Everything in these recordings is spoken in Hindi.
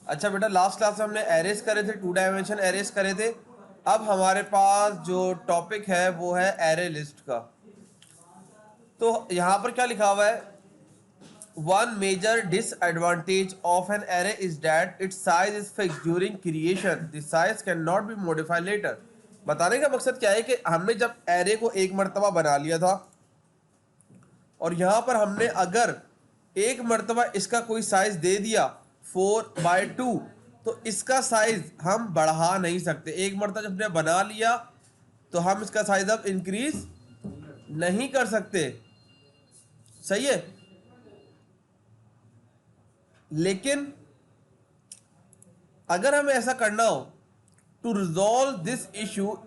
अच्छा बेटा, लास्ट क्लास में हमने एरेज करे थे, 2 डायमेंशन एरेज करे थे। अब हमारे पास जो टॉपिक है वो है एरे लिस्ट का। तो यहाँ पर क्या लिखा हुआ है, one major disadvantage of an array is that its size is fixed during creation, the size can not be modified later. बताने का मकसद क्या है कि हमने जब एरे को एक मर्तबा बना लिया था और यहाँ पर हमने अगर एक मर्तबा इसका कोई साइज दे दिया 4/2, तो इसका साइज हम बढ़ा नहीं सकते। एक मर्तबा जब हमने बना लिया तो हम इसका साइज अब इंक्रीज नहीं कर सकते। सही है। लेकिन अगर हमें ऐसा करना हो, to resolve this issue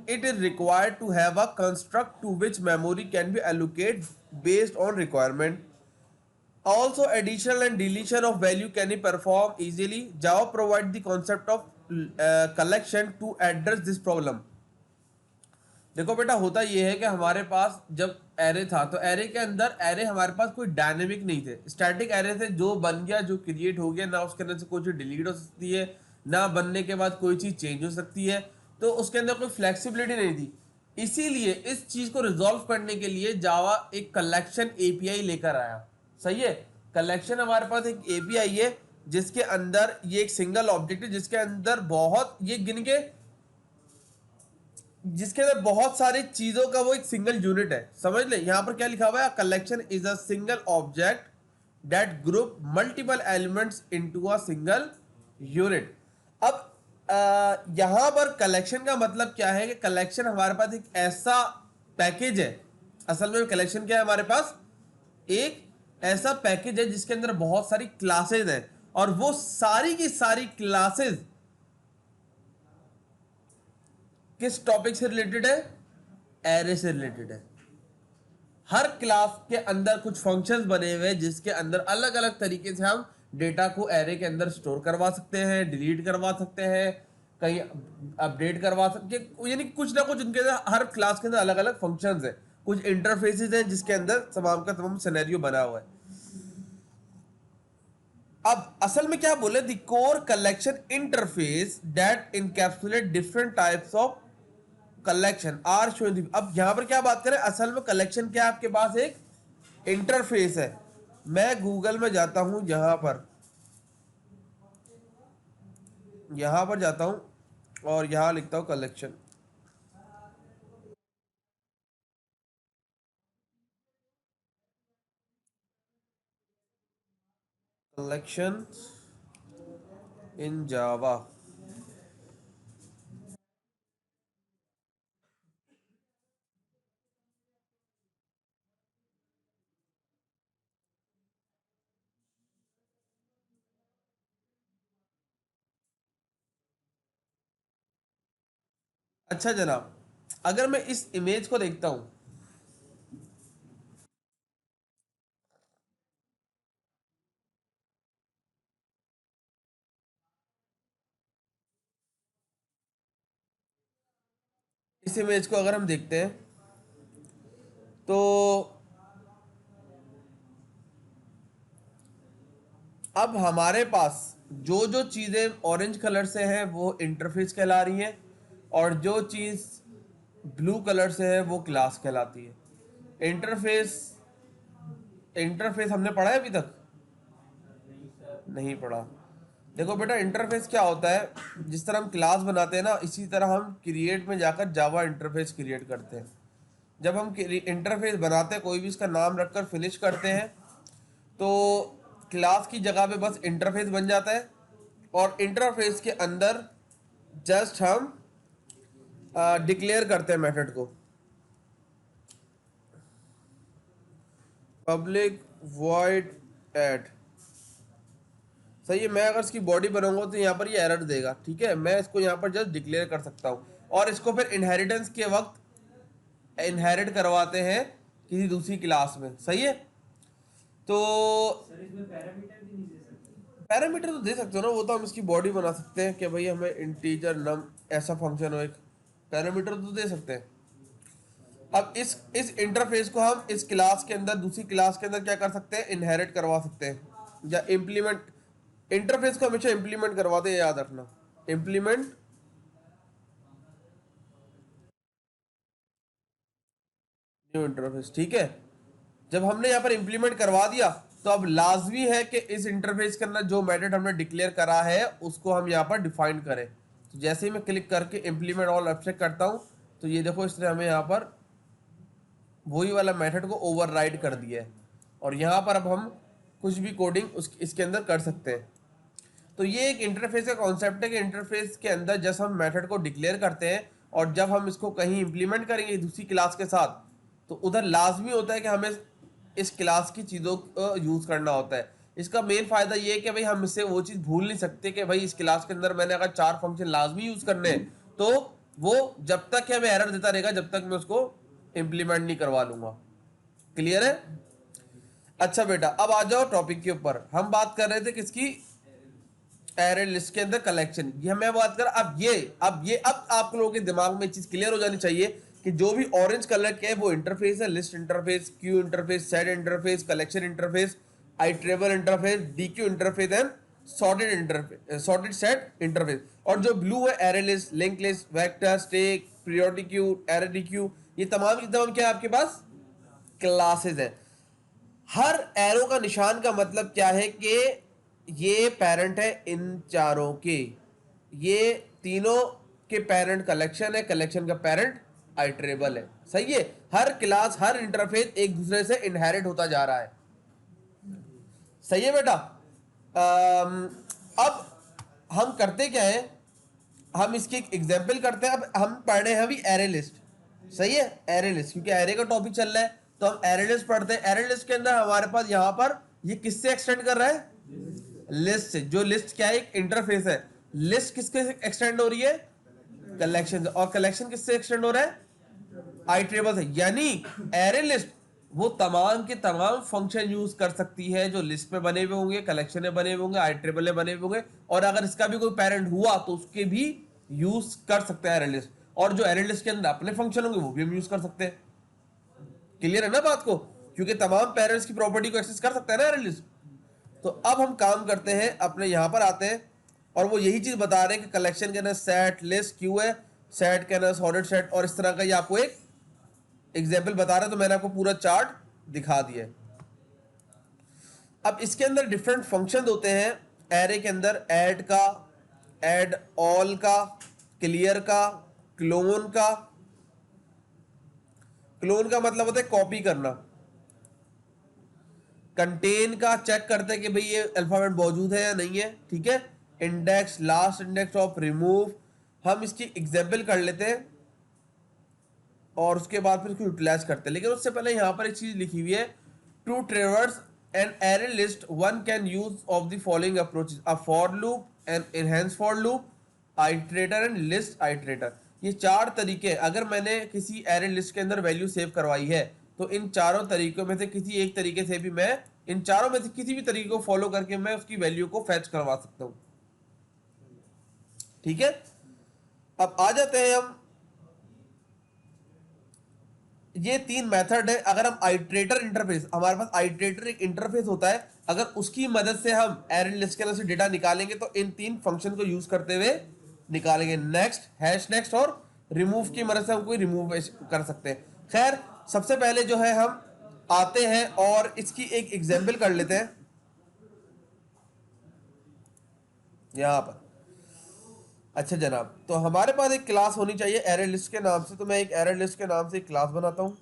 it is required to have a construct to which memory can be allocated based on requirement. Also, addition and deletion of value can be performed easily. Java provides the concept of collection to address this problem. देखो बेटा, होता ये है कि हमारे पास जब एरे था तो एरे के अंदर एरे हमारे पास कोई डायनेमिक नहीं थे, स्टैटिक एरे थे। जो बन गया, जो क्रिएट हो गया, ना उसके अंदर से कोई चीज़ डिलीट हो सकती है, ना बनने के बाद कोई चीज़ चेंज हो सकती है। तो उसके अंदर कोई फ्लेक्सिबिलिटी नहीं थी। इसीलिए इस चीज़ को रिजॉल्व करने के लिए जावा एक कलेक्शन एपीआई लेकर आया। सही है। कलेक्शन हमारे पास एक एपीआई है जिसके अंदर ये एक सिंगल ऑब्जेक्ट है, जिसके अंदर बहुत ये गिन के, जिसके अंदर बहुत सारी चीजों का वो एक सिंगल यूनिट है। समझ ले, यहां पर क्या लिखा हुआ है, collection is a single object that group multiple elements into a single unit. अब यहां पर कलेक्शन का मतलब क्या है कि कलेक्शन हमारे पास एक ऐसा पैकेज है। असल में कलेक्शन क्या है, हमारे पास एक ऐसा पैकेज है जिसके अंदर बहुत सारी क्लासेज हैं, और वो सारी की सारी क्लासेज किस टॉपिक से रिलेटेड है, एरे से रिलेटेड है। हर क्लास के अंदर कुछ फंक्शंस बने हुए हैं जिसके अंदर अलग अलग तरीके से हम डेटा को एरे के अंदर स्टोर करवा सकते हैं, डिलीट करवा सकते हैं, कहीं अपडेट करवा सकते हैं। यानी कुछ ना कुछ उनके अंदर, हर क्लास के अंदर अलग अलग फंक्शंस हैं, कुछ इंटरफेसेस हैं जिसके अंदर तमाम का तमाम सिनेरियो बना हुआ है। अब असल में क्या बोले, the core collection interface that encapsulate different types of collection are showing. अब यहां पर क्या बात करें, असल में कलेक्शन क्या है, आपके पास एक इंटरफेस है। मैं गूगल में जाता हूं, यहां पर जाता हूं और यहां लिखता हूं कलेक्शन। कलेक्शन इन जावा। अच्छा जनाब, अगर मैं इस इमेज को देखता हूं, इस इमेज को अगर हम देखते हैं तो अब हमारे पास जो जो चीज़ें ऑरेंज कलर से हैं वो इंटरफेस कहला रही हैं, और जो चीज़ ब्लू कलर से है वो क्लास कहलाती है। इंटरफेस, इंटरफेस हमने पढ़ा है अभी तक? नहीं पढ़ा। देखो बेटा, इंटरफेस क्या होता है, जिस तरह हम क्लास बनाते हैं ना, इसी तरह हम क्रिएट में जाकर जावा इंटरफेस क्रिएट करते हैं। जब हम इंटरफेस बनाते हैं, कोई भी इसका नाम रखकर फिनिश करते हैं, तो क्लास की जगह पे बस इंटरफेस बन जाता है, और इंटरफेस के अंदर जस्ट हम डिक्लेयर करते हैं मेथड को, पब्लिक वॉइड ऐड। सही है। मैं अगर इसकी बॉडी बनाऊंगा तो यहाँ पर ये एरर देगा। ठीक है, मैं इसको यहाँ पर जस्ट डिक्लेयर कर सकता हूँ, और इसको फिर इनहेरिटेंस के वक्त इनहेरिट करवाते हैं किसी दूसरी क्लास में। सही है। तो पैरामीटर तो दे सकते हो ना, वो तो हम इसकी बॉडी बना सकते हैं कि भाई हमें इंटीजर नम ऐसा फंक्शन हो, एक पैरामीटर तो दे सकते हैं। अब इस इंटरफेस को हम इस क्लास के अंदर, दूसरी क्लास के अंदर क्या कर सकते हैं, इनहेरिट करवा सकते हैं या इम्प्लीमेंट इंटरफेस को हमेशा इंप्लीमेंट करवाते हैं, याद रखना, इंप्लीमेंट न्यू इंटरफेस। ठीक है, जब हमने यहाँ पर इंप्लीमेंट करवा दिया तो अब लाजमी है कि इस इंटरफेस के अंदर जो मेथड हमने डिक्लेयर करा है उसको हम यहाँ पर डिफाइन करें। तो जैसे ही मैं क्लिक करके इंप्लीमेंट ऑल एब्स्ट्रैक्ट करता हूँ तो ये देखो इसने हमें यहाँ पर वही वाला मेथड को ओवरराइड कर दिया है, और यहाँ पर अब हम कुछ भी कोडिंग उस इसके अंदर कर सकते हैं। तो ये एक इंटरफेस का कॉन्सेप्ट है कि इंटरफेस के अंदर जब हम मेथड को डिक्लेयर करते हैं और जब हम इसको कहीं इंप्लीमेंट करेंगे दूसरी क्लास के साथ, तो उधर लाजमी होता है कि हमें इस क्लास की चीज़ों को यूज़ करना होता है। इसका मेन फ़ायदा ये है कि भाई हम इससे वो चीज़ भूल नहीं सकते कि भाई इस क्लास के अंदर मैंने अगर 4 फंक्शन लाजमी यूज़ करने हैं तो वो जब तक कि हमें एरर देता रहेगा जब तक मैं उसको इम्प्लीमेंट नहीं करवा लूँगा। क्लियर है? अच्छा बेटा, अब आ जाओ टॉपिक के ऊपर। हम बात कर रहे थे किसकी? एरे लिस्ट के अंदर कलेक्शन। ये मैं बात कर अब आप लोगों के दिमाग में चीज क्लियर हो जानी चाहिए कि जो भी ऑरेंज कलर के है वो इंटरफेस है। List interface, queue interface, set interface, collection interface, iterable interface, deque interface and sorted interface, sorted set interface. और जो ब्लू है array list, link list, vector, stack, periodic queue, array deque, ये तमाम की तमाम क्या है आपके पास? क्लासेस है। हर एरो का निशान का मतलब क्या है कि ये पेरेंट है इन चारों के, ये तीनों के पेरेंट कलेक्शन है, कलेक्शन का पेरेंट आइट्रेबल है। सही है? हर क्लास, हर इंटरफेस एक दूसरे से इनहेरिट होता जा रहा है। सही है बेटा? अब हम करते क्या है, हम इसकी एक एग्जाम्पल करते हैं। अब हम पढ़ रहे हैं अभी एरे लिस्ट। सही है? एरे लिस्ट, क्योंकि एरे का टॉपिक चल रहा है तो हम एरे लिस्ट पढ़ते हैं। एरे लिस्ट के अंदर हमारे पास यहाँ पर ये किससे एक्सटेंड कर रहा है? लिस्ट से। जो लिस्ट क्या है? एक इंटरफेस है। लिस्ट किसके एक्सटेंड हो रही है? कलेक्शन। और कलेक्शन किससे एक्सटेंड हो रहा है? आइट्रेबल है। यानी एरे लिस्ट वो तमाम के तमाम फंक्शन यूज कर सकती है जो लिस्ट में बने हुए होंगे, कलेक्शन में बने हुए होंगे, आइट्रेबल में बने हुए होंगे, और अगर इसका भी कोई पेरेंट हुआ तो उसके भी यूज कर सकते हैं एरे लिस्ट। और जो एरे लिस्ट के अंदर अपने फंक्शन होंगे वो भी हम यूज कर सकते हैं। क्लियर है ना बात को? क्योंकि तमाम पेरेंट्स की प्रॉपर्टी को एक्सेस कर सकता है ना एरे लिस्ट। तो अब हम काम करते हैं, अपने यहां पर आते हैं और वो यही चीज बता रहे हैं कि कलेक्शन के अंदर सेट, लिस्ट, क्यू है, सेट के अंदर सॉर्टेड सेट, और इस तरह का ये आपको एक एग्जाम्पल बता रहे हैं। तो मैंने आपको पूरा चार्ट दिखा दिया है। अब इसके अंदर डिफरेंट फंक्शन होते हैं एरे के अंदर। ऐड का, ऐड ऑल का, क्लियर का, क्लोन का। क्लोन का मतलब होता है कॉपी करना। कंटेन का चेक करते हैं कि भाई ये अल्फाबेट मौजूद है या नहीं है। ठीक है? Index, last index of, remove. हम इसकी एग्जाम्पल कर लेते हैं और उसके बाद फिर उसको यूटिलाइज करते हैं। लेकिन उससे पहले यहाँ पर एक चीज लिखी हुई है, to traverse an array list one can use of the following approaches: a for loop, an enhance for loop, iterator and list iterator. ये 4 तरीके, अगर मैंने किसी एरे लिस्ट के अंदर वैल्यू सेव करवाई है तो इन चारों तरीकों में से किसी एक तरीके से भी मैं, इन चारों में से किसी भी तरीके को फॉलो करके मैं उसकी वैल्यू को फैच करवा सकता हूं। ठीक है? अब आ जाते हैं हम, ये 3 मेथड है। अगर हम आइट्रेटर इंटरफेस, हमारे पास आइट्रेटर एक इंटरफेस होता है, अगर उसकी मदद से हम एरे लिस्ट के अंदर से डेटा निकालेंगे तो इन 3 फंक्शन को यूज करते हुए निकालेंगे। नेक्स्ट, हैश नेक्स्ट और रिमूव की मदद से हम कोई रिमूव कर सकते हैं। खैर, सबसे पहले जो है हम आते हैं और इसकी एक एग्जाम्पल कर लेते हैं यहां पर। अच्छा जनाब, तो हमारे पास एक क्लास होनी चाहिए एरे लिस्ट के नाम से। तो मैं एक एरे लिस्ट के नाम से एक क्लास बनाता हूं।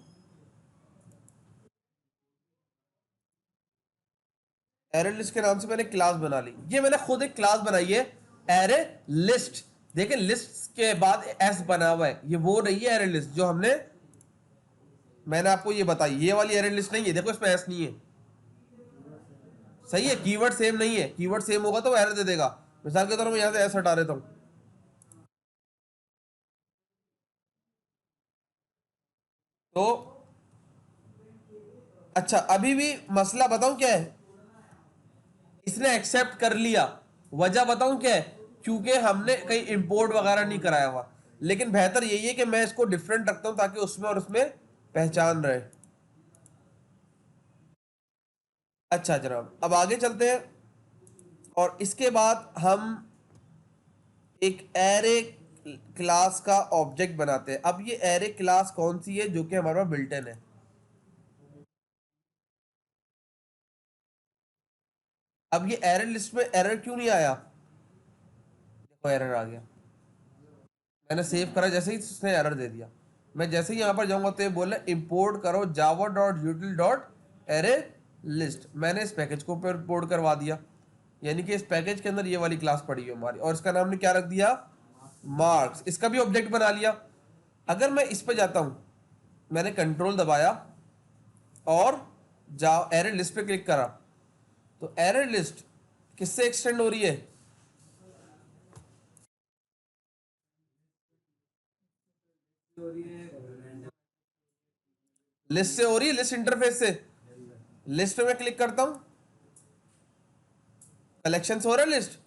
एरे लिस्ट के नाम से मैंने क्लास बना ली। ये मैंने खुद एक क्लास बनाई है, एरे लिस्ट। देखिए लिस्ट के बाद एस बना हुआ है, ये वो नहीं है एरे लिस्ट जो हमने, मैंने आपको ये बताई। ये वाली एरे लिस्ट नहीं है, देखो इसमें एस नहीं है। सही है? कीवर्ड सेम नहीं है। कीवर्ड सेम होगा तो वो एरर दे देगा। मिसाल के तौर पर यहां से एस हटा देता हूं तो, अच्छा अभी भी मसला बताऊं क्या है, इसने एक्सेप्ट कर लिया। वजह बताऊं क्या है? क्योंकि हमने कहीं इंपोर्ट वगैरह नहीं कराया हुआ। लेकिन बेहतर यही है कि मैं इसको डिफरेंट रखता हूं ताकि उसमें और उसमें पहचान रहे। अच्छा जनाब, अब आगे चलते हैं। और इसके बाद हम एक एरे क्लास का ऑब्जेक्ट बनाते हैं। अब ये एरे क्लास कौन सी है? जो कि हमारे पास बिल्ट इन है। अब ये एरर लिस्ट में एरर क्यों नहीं आया? देखो एरर आ गया। मैंने सेव करा, जैसे ही उसने एरर दे दिया। मैं जैसे ही यहाँ पर जाऊंगा तो ये बोला इंपोर्ट करो Java dot यूटिल dot array list. मैंने इस पैकेज को इंपोर्ट करवा दिया, यानी कि इस पैकेज के अंदर ये वाली क्लास पड़ी है हमारी, और इसका नाम ने क्या रख दिया? मार्क्स। इसका भी ऑब्जेक्ट बना लिया। अगर मैं इस पे जाता हूं, मैंने कंट्रोल दबाया और जा एरर लिस्ट पे क्लिक करा, तो एरर लिस्ट किससे एक्सटेंड हो रही है? लिस्ट से हो रही है, लिस्ट इंटरफेस से। लिस्ट पे मैं क्लिक करता हूं, कलेक्शन से हो रहा है लिस्ट।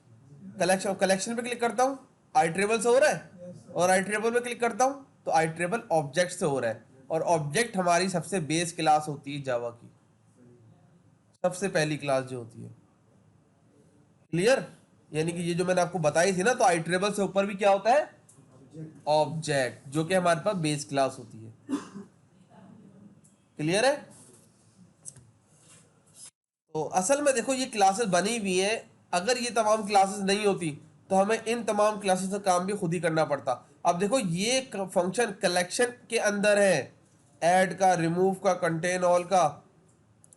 कलेक्शन पे क्लिक करता हूं, आई ट्रेबल से हो रहा है। और आई ट्रेबल पे क्लिक करता हूं तो आई ट्रेबल ऑब्जेक्ट से हो रहा है। और ऑब्जेक्ट हमारी सबसे बेस क्लास होती है जावा की, सबसे पहली क्लास जो होती है। क्लियर? यानी कि ये जो मैंने आपको बताई थी ना, तो आई ट्रेबल से ऊपर भी क्या होता है? ऑब्जेक्ट, जो कि हमारे पास बेस क्लास होती है। क्लियर है? तो असल में देखो ये क्लासेस बनी हुई हैं। अगर ये तमाम क्लासेस नहीं होती तो हमें इन तमाम क्लासेस का काम भी खुद ही करना पड़ता। अब देखो ये फंक्शन कलेक्शन के अंदर है, ऐड का, रिमूव का, कंटेन ऑल का,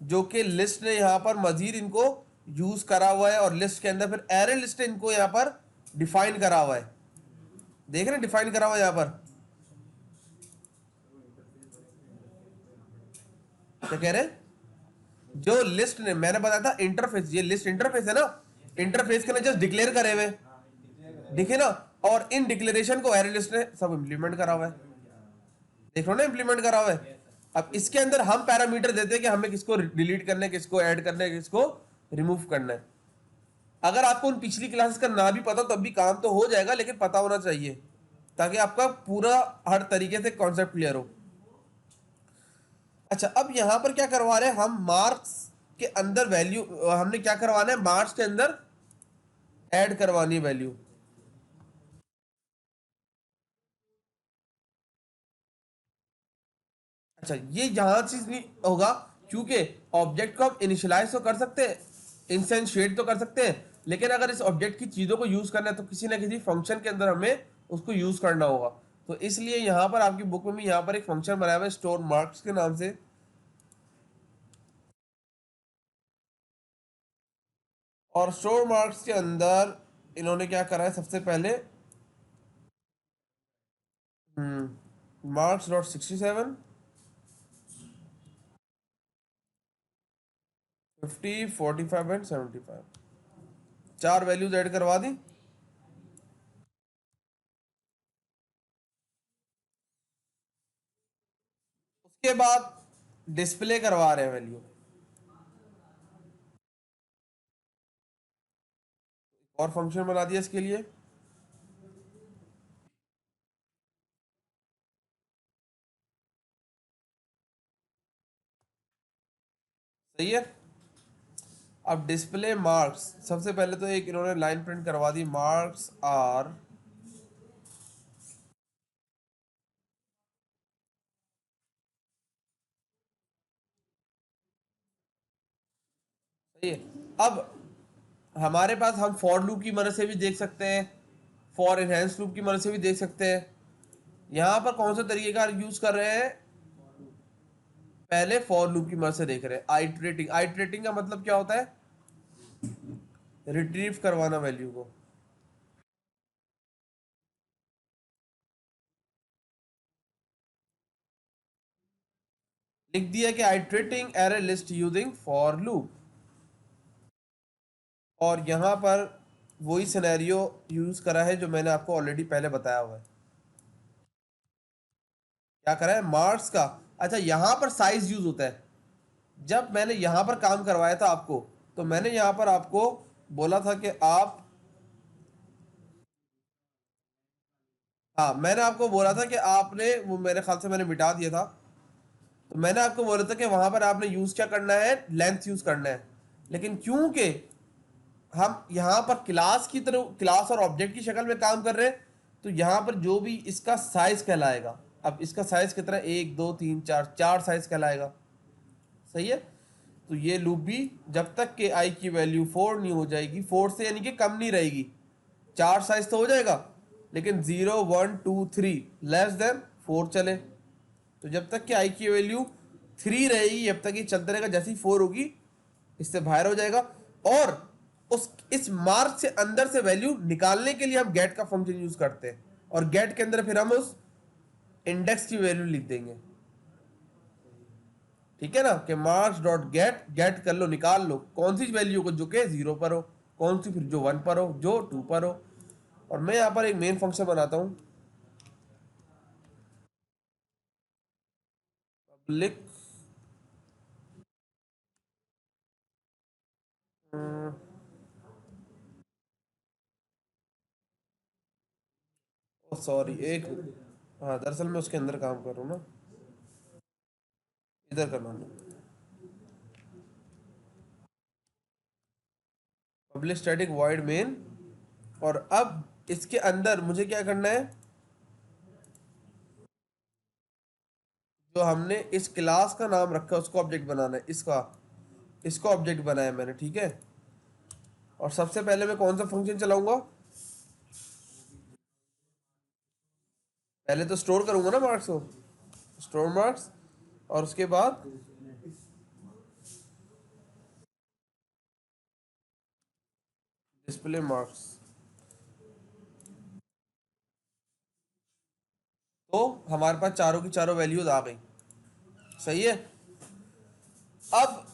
जो कि लिस्ट ने यहाँ पर मजीद इनको यूज करा हुआ है। और लिस्ट के अंदर फिर एरे लिस्ट ने इनको यहाँ पर डिफाइन करा हुआ है। देख रहे हैं, डिफाइन करा हुआ है यहाँ पर। क्या कह रहे हैं? जो लिस्ट ने, मैंने बताया था इंटरफेस, ये लिस्ट इंटरफेस है ना, इंटरफेस के अंदर जस्ट डिक्लेयर करे हुए दिखे ना। और इन डिक्लेरेशन को एरे लिस्ट ने सब इंप्लीमेंट करा हुआ है। देख लो ना, इंप्लीमेंट करा हुआ है। अब इसके अंदर हम पैरामीटर देते हैं कि हमें किसको डिलीट करना है, किसको ऐड करना है, किसको रिमूव करना है। अगर आपको उन पिछली क्लासेस का ना भी पता तब भी काम तो हो जाएगा, लेकिन पता होना चाहिए ताकि आपका पूरा हर तरीके से कॉन्सेप्ट क्लियर हो। अच्छा, अब यहां पर क्या करवा रहे हैं हम? मार्क्स के अंदर वैल्यू हमने क्या करवाना है? मार्क्स के अंदर ऐड करवानी है वैल्यू। अच्छा, ये यहां चीज नहीं होगा, क्योंकि ऑब्जेक्ट को हम इनिशियलाइज तो कर सकते हैं, इंस्टेंशिएट तो कर सकते हैं, लेकिन अगर इस ऑब्जेक्ट की चीजों को यूज करना है तो किसी ना किसी फंक्शन के अंदर हमें उसको यूज करना होगा। तो इसलिए यहां पर आपकी बुक में भी यहां पर एक फंक्शन बनाया हुआ है स्टोर मार्क्स के नाम से। और स्टोर मार्क्स के अंदर इन्होंने क्या करा है? सबसे पहले मार्क्स डॉट 67, 50, 45 एंड 75, चार वैल्यूज ऐड करवा दी। उसके बाद डिस्प्ले करवा रहे हैं वैल्यू। और फंक्शन बना दिया इसके लिए। सही है। अब डिस्प्ले मार्क्स, सबसे पहले तो एक इन्होंने लाइन प्रिंट करवा दी, मार्क्स आर, सही है। अब हमारे पास हम फॉर लूप की मदद से भी देख सकते हैं, फॉर एनहेंस लूप की मदद से भी देख सकते हैं। यहाँ पर कौन सा तरीके का यूज कर रहे हैं? पहले फॉर लूप की मदद से देख रहे हैं। आइटरेटिंग, आइटरेटिंग का मतलब क्या होता है? रिट्रीव करवाना वैल्यू को। लिख दिया कि iterating array list using for loop. और यहाँ पर वही सिनेरियो यूज करा है जो मैंने आपको ऑलरेडी पहले बताया हुआ है। क्या करा है? मार्क्स का। अच्छा, यहाँ पर साइज यूज होता है। जब मैंने यहाँ पर काम करवाया था आपको, तो मैंने यहाँ पर आपको बोला था कि आप, हाँ, मैंने आपको बोला था कि आपने, वो मेरे ख्याल से मैंने मिटा दिया था, तो मैंने आपको बोला था कि वहां पर आपने यूज क्या करना है? लेंथ यूज करना है। लेकिन क्योंकि हम यहाँ पर क्लास की तरह, क्लास और ऑब्जेक्ट की शक्ल में काम कर रहे हैं, तो यहाँ पर जो भी इसका साइज कहलाएगा, अब इसका साइज कितना है, 1 2 3 4, 4 साइज कहलाएगा। सही है। तो ये लूप भी जब तक के आई की वैल्यू 4 नहीं हो जाएगी, 4 से यानी कि कम नहीं रहेगी, 4 साइज तो हो जाएगा, लेकिन 0 1 2 3 लेस देन 4 चले। तो जब तक कि आई की वैल्यू 3 रहेगी, जब तक ये चलता रहेगा, जैसी 4 होगी इससे बाहर हो जाएगा। और उस इस मार्क से अंदर से वैल्यू निकालने के लिए हम गेट का फंक्शन यूज करते हैं, और गेट के अंदर फिर हम उस इंडेक्स की वैल्यू लिख देंगे। ठीक है ना, कि मार्क्स डॉट गेट, गेट कर लो, निकाल लो कौन सी वैल्यू को जो कि 0 पर हो, कौन सी फिर जो 1 पर हो, जो 2 पर हो। और मैं यहाँ पर एक मेन फंक्शन बनाता हूँ, पब्लिक सॉरी एक, हाँ दरअसल मैं उसके अंदर काम कर रहा हूँ ना, इधर करना है, पब्लिक स्टैटिक वॉइड मेन। और अब इसके अंदर मुझे क्या करना है, जो हमने इस क्लास का नाम रखा है उसको ऑब्जेक्ट बनाना है, इसका, इसको ऑब्जेक्ट बनाया मैंने। ठीक है। और सबसे पहले मैं कौन सा फंक्शन चलाऊंगा, पहले तो स्टोर करूंगा ना मार्क्स को, स्टोर मार्क्स, और उसके बाद डिस्प्ले मार्क्स। तो हमारे पास चारों की चारों वैल्यूज आ गई। सही है। अब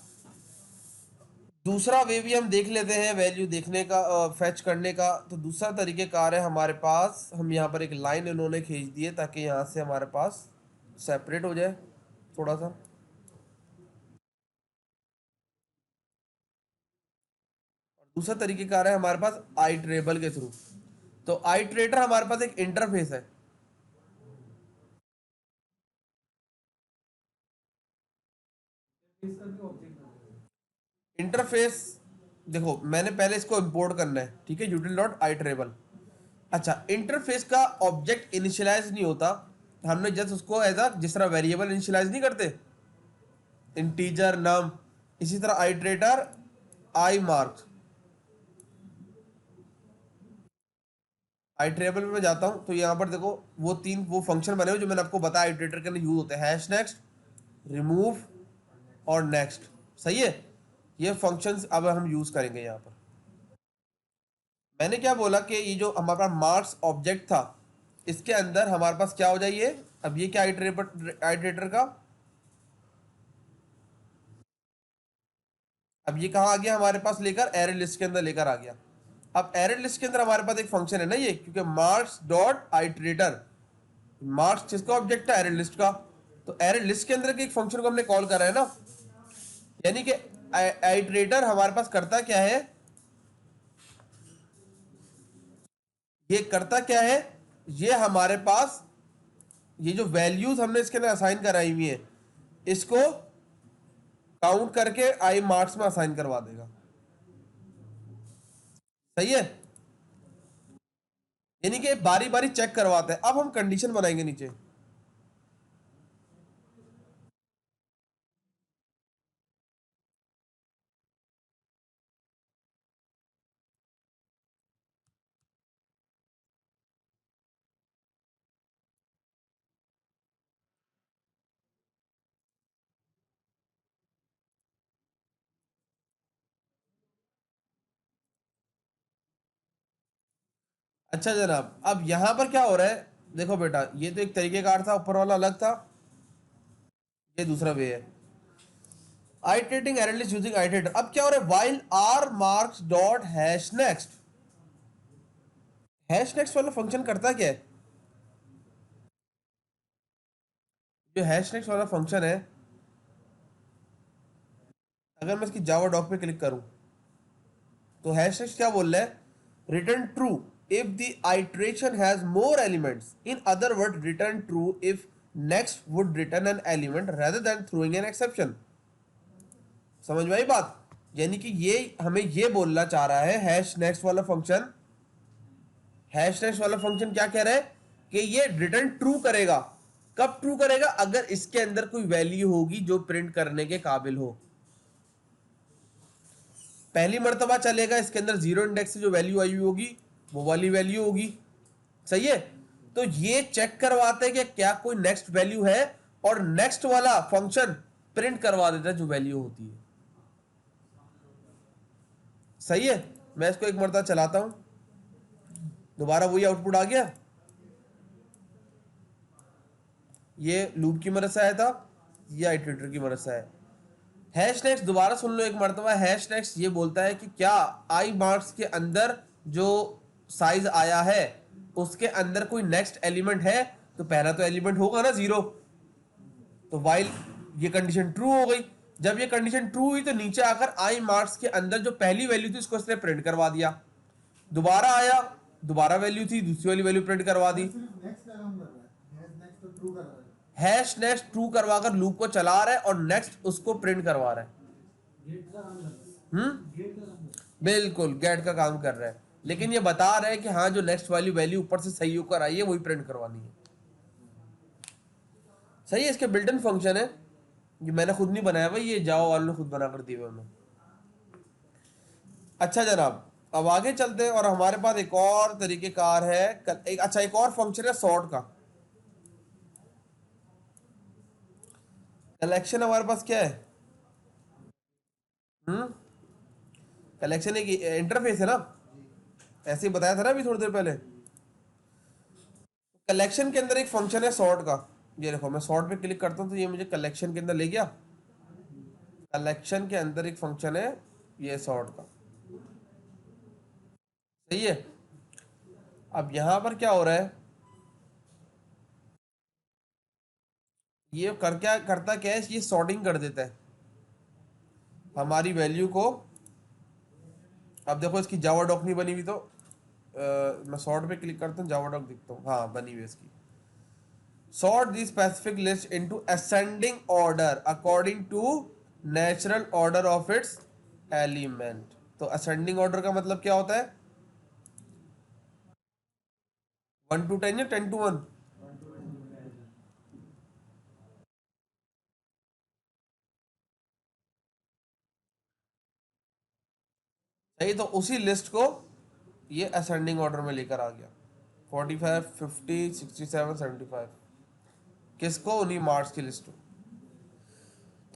दूसरा वे भी हम देख लेते हैं वैल्यू देखने का, फैच करने का। तो दूसरा तरीकेकार है हमारे पास, हम यहाँ पर एक लाइन इन्होंने खींच दी है ताकि यहाँ से हमारे पास सेपरेट हो जाए थोड़ा सा। और दूसरा तरीकेकार है हमारे पास आई ट्रेबल के थ्रू। तो आई ट्रेटर हमारे पास एक इंटरफेस है। इंटरफेस, देखो मैंने पहले इसको इंपोर्ट करना है। ठीक है, यूटिल डॉट आई ट्रेबल। अच्छा, इंटरफेस का ऑब्जेक्ट इनिशियलाइज नहीं होता, हमने जस्ट उसको एज अ, जिस तरह वेरिएबल इनिशियलाइज नहीं करते, इंटीजर नम, इसी तरह आइट्रेटर आई मार्क, आइट्रेबल में मैं जाता हूं तो यहाँ पर देखो वो तीन वो फंक्शन बने हुए जो मैंने आपको बताया आइट्रेटर के अंदर यूज होते हैं, हैश नेक्स्ट, रिमूव और नेक्स्ट। सही है। ये फंक्शंस अब हम यूज करेंगे यहाँ पर। मैंने क्या बोला कि ये जो हमारे पास मार्क्स ऑब्जेक्ट था, इसके अंदर हमारे पास क्या हो जाइए, अब ये क्या आइट्रेटर का, अब ये कहाँ आ गया हमारे पास, लेकर एरे लिस्ट के अंदर लेकर आ गया। अब एरे लिस्ट के अंदर हमारे पास एक फंक्शन है ना ये, क्योंकि मार्क्स डॉट आइट्रेटर, मार्क्स किसका ऑब्जेक्ट है, एरे लिस्ट का। तो एरे लिस्ट के अंदर के एक फंक्शन को हमने कॉल करा है ना, यानी कि आइट्रेटर हमारे पास करता क्या है, ये करता क्या है, ये हमारे पास ये जो वैल्यूज हमने इसके अंदर असाइन कराई हुई है, इसको काउंट करके आई मार्क्स में असाइन करवा देगा। सही है। यानी कि बारी बारी चेक करवाते हैं। अब हम कंडीशन बनाएंगे नीचे। अच्छा जनाब, अब यहां पर क्या हो रहा है, देखो बेटा, ये तो एक तरीके कार था, ऊपर वाला अलग था, ये दूसरा वे है। Iterating array list using iterator. अब क्या हो रहा है, while R marks dot has next, has next वाला फंक्शन करता क्या है, जो हैश नेक्स्ट वाला फंक्शन है, अगर मैं इसकी जावा डॉक पे क्लिक करूं, तो हैश नेक्स्ट क्या बोल रहा है, return true if the iteration has more elements, in other word return true if next would return an element rather than throwing an exception. समझ में आई बात। यानी कि ये हमें ये बोलना चाह रहा है हैश नेक्स्ट वाला फंक्शन, हैश नेक्स्ट वाला फंक्शन क्या कह रहा है कि ये रिटर्न ट्रू करेगा। कब ट्रू करेगा? अगर इसके अंदर कोई वैल्यू होगी जो प्रिंट करने के काबिल हो। पहली मर्तबा चलेगा इसके अंदर जीरो इंडेक्स से जो वैल्यू आई हुई होगी वो वाली वैल्यू होगी, सही है। तो ये चेक करवाते हैं कि क्या कोई नेक्स्ट वैल्यू है, और नेक्स्ट वाला फंक्शन प्रिंट करवा देता है जो वैल्यू होती है, सही है। मैं इसको एक मर्तबा चलाता हूं, दोबारा वही आउटपुट आ गया। ये लूप की मदद से आया था, या इटरेटर की मदद से आया। हैश नेक्स्ट दोबारा सुन लो एक मरतबा। हैश नेक्स्ट ये बोलता है कि क्या आई मार्क्स के अंदर जो साइज आया है उसके अंदर कोई नेक्स्ट एलिमेंट है। तो पहला तो एलिमेंट होगा ना जीरो, तो वाइल ये कंडीशन ट्रू हो गई। जब ये कंडीशन ट्रू हुई तो नीचे आकर आई मार्क्स के अंदर जो पहली वैल्यू थी उसको इसने प्रिंट करवा दिया। दोबारा आया, दोबारा वैल्यू थी, दूसरी वाली वैल्यू प्रिंट करवा दी। हैश नेक्स्ट ट्रू करवाकर लूप को चला रहा है और नेक्स्ट उसको प्रिंट करवा रहा है। बिल्कुल गेट का काम कर रहा है, लेकिन ये बता रहा है कि हाँ जो नेक्स्ट वाली वैल्यू ऊपर से सही होकर आई है वही प्रिंट करवानी है, सही है। इसके बिल्ट इन फंक्शन है, ये मैंने खुद नहीं बनाया भाई, ये जावा वालों ने खुद बना कर दिए हमें। अच्छा जनाब, अब आगे चलते हैं और हमारे पास एक और तरीकेकार है। एक और फंक्शन है सॉर्ट का। कलेक्शन हमारे पास क्या है? कलेक्शन एक इंटरफेस है ना, ऐसे ही बताया था ना अभी थोड़ी देर पहले। कलेक्शन के अंदर एक फंक्शन है सॉर्ट का। ये देखो, मैं सॉर्ट पे क्लिक करता हूँ तो ये मुझे कलेक्शन के अंदर ले गया। कलेक्शन के अंदर एक फंक्शन है ये सॉर्ट का, सही है। अब यहां पर क्या हो रहा है, ये क्या करता क्या है, ये सॉर्टिंग कर देता है हमारी वैल्यू को। अब देखो इसकी जावा डॉक नहीं बनी हुई, तो मैं सॉर्ट पे क्लिक करता हूँ, जावा डॉक दिखता हूँ, हाँ बनी हुई इसकी। Sort the specific list into ascending order according to natural order of its element. तो असेंडिंग ऑर्डर का मतलब क्या होता है? 1 to 10 या 10 to 1? सही, तो उसी लिस्ट को ये असेंडिंग ऑर्डर में लेकर आ गया। 45, 50, 67, 75, किसको? उन्हीं मार्क्स की लिस्ट को।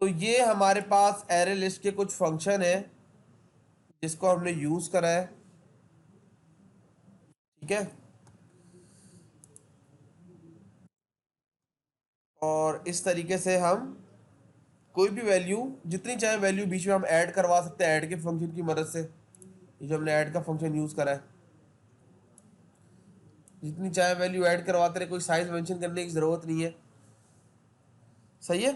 तो ये हमारे पास एरे लिस्ट के कुछ फंक्शन है जिसको हमने यूज करा है, ठीक है। और इस तरीके से हम कोई भी वैल्यू, जितनी चाहे वैल्यू बीच में हम ऐड करवा सकते हैं ऐड के फंक्शन की मदद से। ये जो हमने ऐड का फंक्शन यूज करा है, जितनी चाहे वैल्यू ऐड करवाते रहे, कोई साइज मेंशन करने की जरूरत नहीं है, सही है।